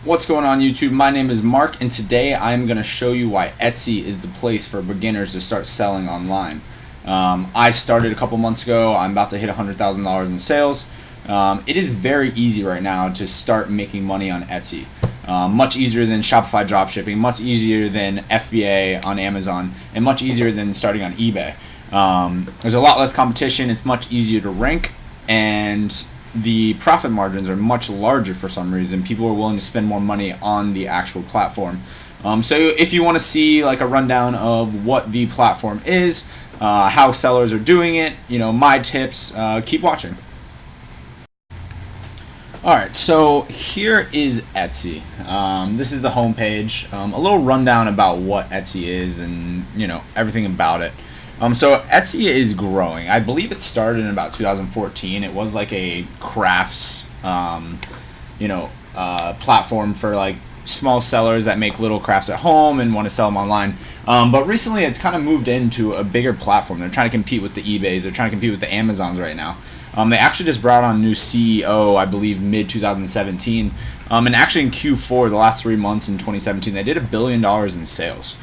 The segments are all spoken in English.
What's going on YouTube? My name is Mark, and today I'm going to show you why Etsy is the place for beginners to start selling online. I started a couple months ago. I'm about to hit $100,000 in sales. It is very easy right now to start making money on Etsy. Much easier than Shopify Dropshipping, much easier than FBA on Amazon, and much easier than starting on eBay. There's a lot less competition. It's much easier to rank, and the profit margins are much larger for some reason. People are willing to spend more money on the actual platform. So if you want to see like a rundown of what the platform is, how sellers are doing it, my tips, keep watching. Alright, so here is Etsy. This is the homepage. A little rundown about what Etsy is and everything about it. So Etsy is growing. I believe it started in about 2014. It was like a crafts, platform for like small sellers that make little crafts at home and want to sell them online. But recently it's kind of moved into a bigger platform. They're trying to compete with the eBays. They're trying to compete with the Amazons right now. They actually just brought on a new CEO, I believe, mid-2017. And actually in Q4, the last 3 months in 2017, they did $1 billion in sales.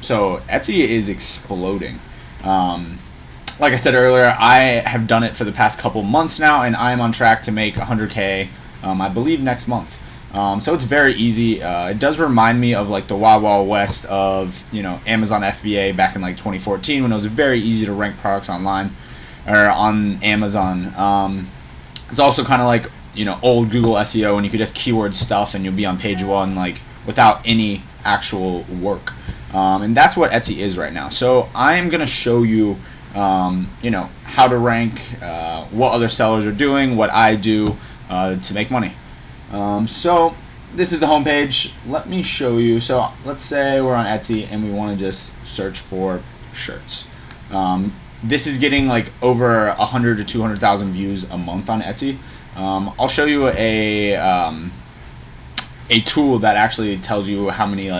So Etsy is exploding. Like I said earlier, I have done it for the past couple months now, and I'm on track to make 100K, I believe, next month. So it's very easy. It does remind me of like the Wild Wild West of Amazon FBA back in like 2014, when it was very easy to rank products online or on Amazon. It's also kind of like old Google SEO, and you could just keyword stuff and you'll be on page one like without any actual work. And that's what Etsy is right now. So I am going to show you how to rank, what other sellers are doing, what I do to make money. So this is the homepage. Let me show you. So let's say we're on Etsy and we want to just search for shirts. This is getting like over 100 to 200,000 views a month on Etsy. I'll show you a tool that actually tells you how many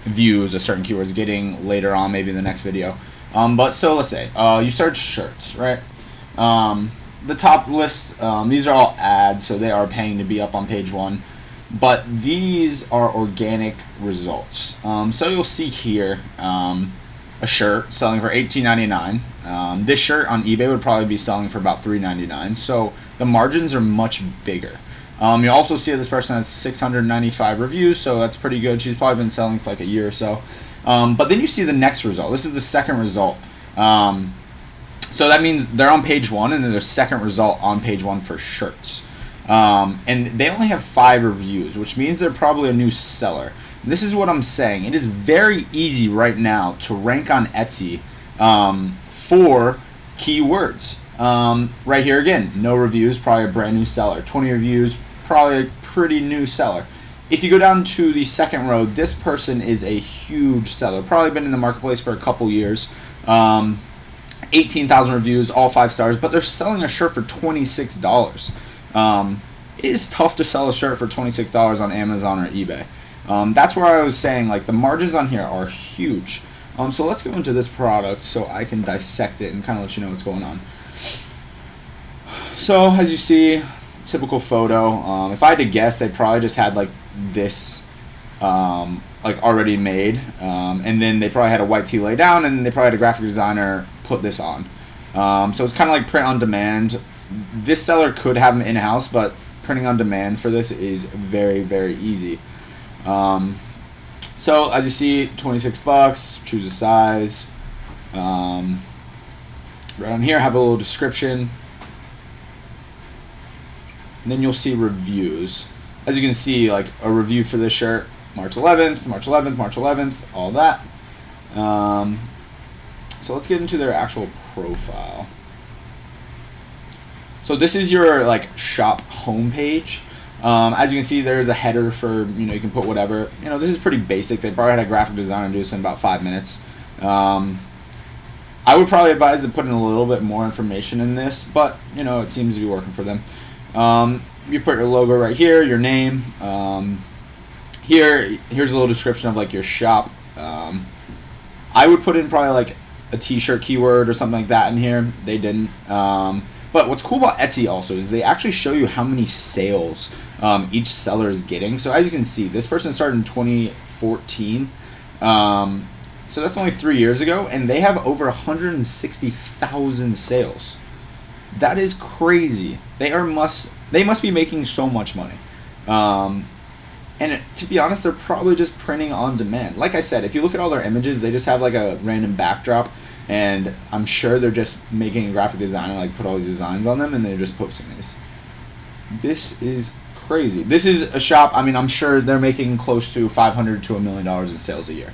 views a certain keyword is getting later on, maybe in the next video. But so let's say you search shirts, right? The top list, these are all ads, so they are paying to be up on page one. But these are organic results. So you'll see here a shirt selling for $18.99. This shirt on eBay would probably be selling for about $3.99. So the margins are much bigger. You also see that this person has 695 reviews, so that's pretty good. She's probably been selling for like a year or so. But then you see the next result. This is the second result. So that means they're on page one, and then their second result on page one for shirts. And they only have 5 reviews, which means they're probably a new seller. And this is what I'm saying. It is very easy right now to rank on Etsy for keywords. Right here again, no reviews, probably a brand new seller. 20 reviews, probably a pretty new seller. If you go down to the second row, this person is a huge seller, probably been in the marketplace for a couple years. 18,000 reviews, all 5 stars, but they're selling a shirt for $26. It is tough to sell a shirt for $26 on Amazon or eBay. That's where I was saying like the margins on here are huge. So let's go into this product so I can dissect it and kind of let you know what's going on. So as you see, typical photo. If I had to guess, they probably just had like this already made, and then they probably had a white tee lay down, and they probably had a graphic designer put this on. So it's kind of like print on demand. This seller could have them in-house, but printing on demand for this is very, very easy. So as you see, $26, choose a size. Right on here, have a little description. And then you'll see reviews. As you can see, like a review for this shirt, March 11th, March 11th, March 11th, all that. So let's get into their actual profile. So this is your shop homepage. As you can see, there's a header for you can put whatever. This is pretty basic. They probably had a graphic designer do this in about 5 minutes. I would probably advise to put in a little bit more information in this, but it seems to be working for them. You put your logo right here, your name. Here's a little description of your shop. I would put in probably a t-shirt keyword or something like that in here. They didn't. But what's cool about Etsy also is they actually show you how many sales each seller is getting. So as you can see, this person started in 2014. So that's only 3 years ago, and they have over 160,000 sales. That is crazy. They must be making so much money. And to be honest, they're probably just printing on demand. Like I said, if you look at all their images, they just have like a random backdrop, and I'm sure they're just making a graphic designer like put all these designs on them, and they're just posting these. This is crazy. This is a shop. I mean, I'm sure they're making close to $500 to $1 million in sales a year.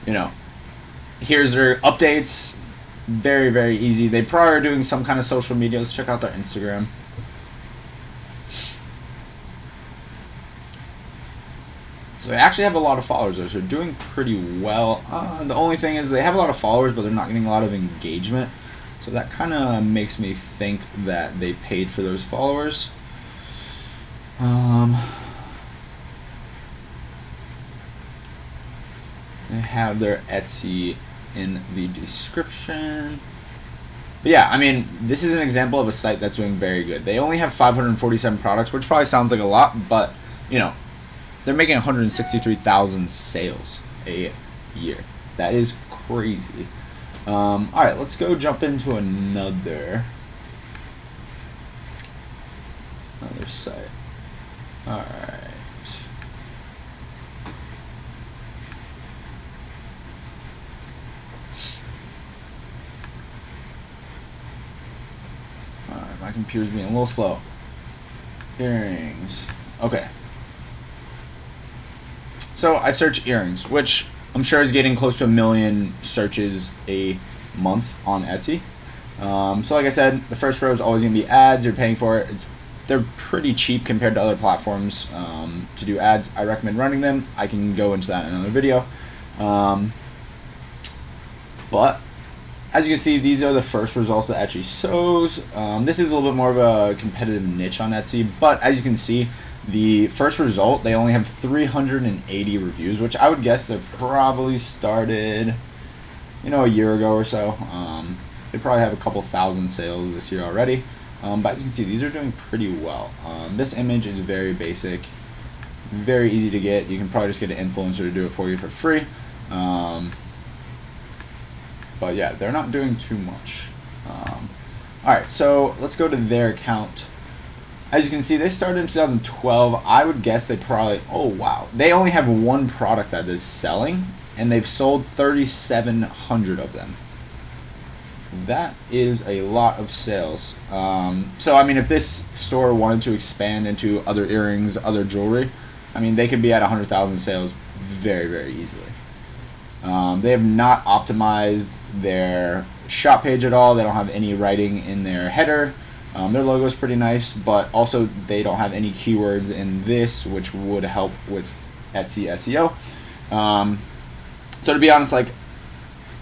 You know, here's their updates. Very, very easy. They probably are doing some kind of social media. Let's check out their Instagram. So they actually have a lot of followers, so they're doing pretty well. The only thing is they have a lot of followers, but they're not getting a lot of engagement. So that kind of makes me think that they paid for those followers. They have their Etsy in the description. But yeah, I mean, this is an example of a site that's doing very good. They only have 547 products, which probably sounds like a lot, but, you know, they're making 163,000 sales a year. That is crazy. All right, let's go jump into another site. All right. My computer's being a little slow. Earrings. Okay. So I search earrings, which I'm sure is getting close to 1 million searches a month on Etsy. So like I said, the first row is always going to be ads. You're paying for it. They're pretty cheap compared to other platforms to do ads. I recommend running them. I can go into that in another video. But as you can see, these are the first results that Etsy shows. This is a little bit more of a competitive niche on Etsy, but as you can see, the first result, they only have 380 reviews, which I would guess they probably started, a year ago or so. They probably have a couple thousand sales this year already. But as you can see, these are doing pretty well. This image is very basic, very easy to get. You can probably just get an influencer to do it for you for free. But yeah, they're not doing too much. Alright, so let's go to their account. As you can see, they started in 2012. I would guess they probably, oh wow, they only have one product that is selling, and they've sold 3,700 of them. That is a lot of sales. So I mean, if this store wanted to expand into other earrings, other jewelry, I mean, they could be at 100,000 sales very, very easily. They have not optimized their shop page at all. They don't have any writing in their header. Their logo is pretty nice, but also they don't have any keywords in this, which would help with Etsy SEO. So to be honest, like,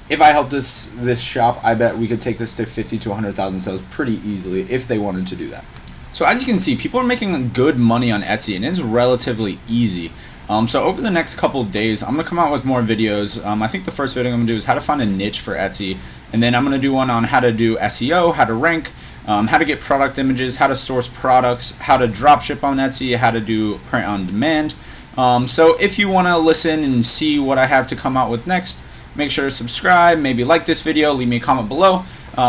if I helped this shop, I bet we could take this to 50 to 100,000 sales pretty easily if they wanted to do that. So as you can see, people are making good money on Etsy, and it's relatively easy. So over the next couple of days, I'm going to come out with more videos. I think the first video I'm going to do is how to find a niche for Etsy, and then I'm going to do one on how to do SEO, how to rank, how to get product images, how to source products, how to drop ship on Etsy, how to do print on demand. So if you want to listen and see what I have to come out with next, make sure to subscribe, maybe like this video, leave me a comment below.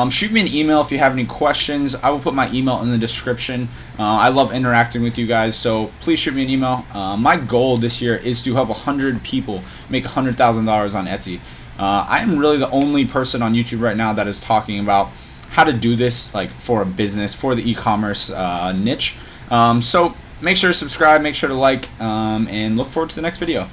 Shoot me an email if you have any questions. I will put my email in the description. I love interacting with you guys, so please shoot me an email. My goal this year is to help 100 people make $100,000 on Etsy. I am really the only person on YouTube right now that is talking about how to do this, like, for a business, for the e-commerce niche. So make sure to subscribe, make sure to like, and look forward to the next video.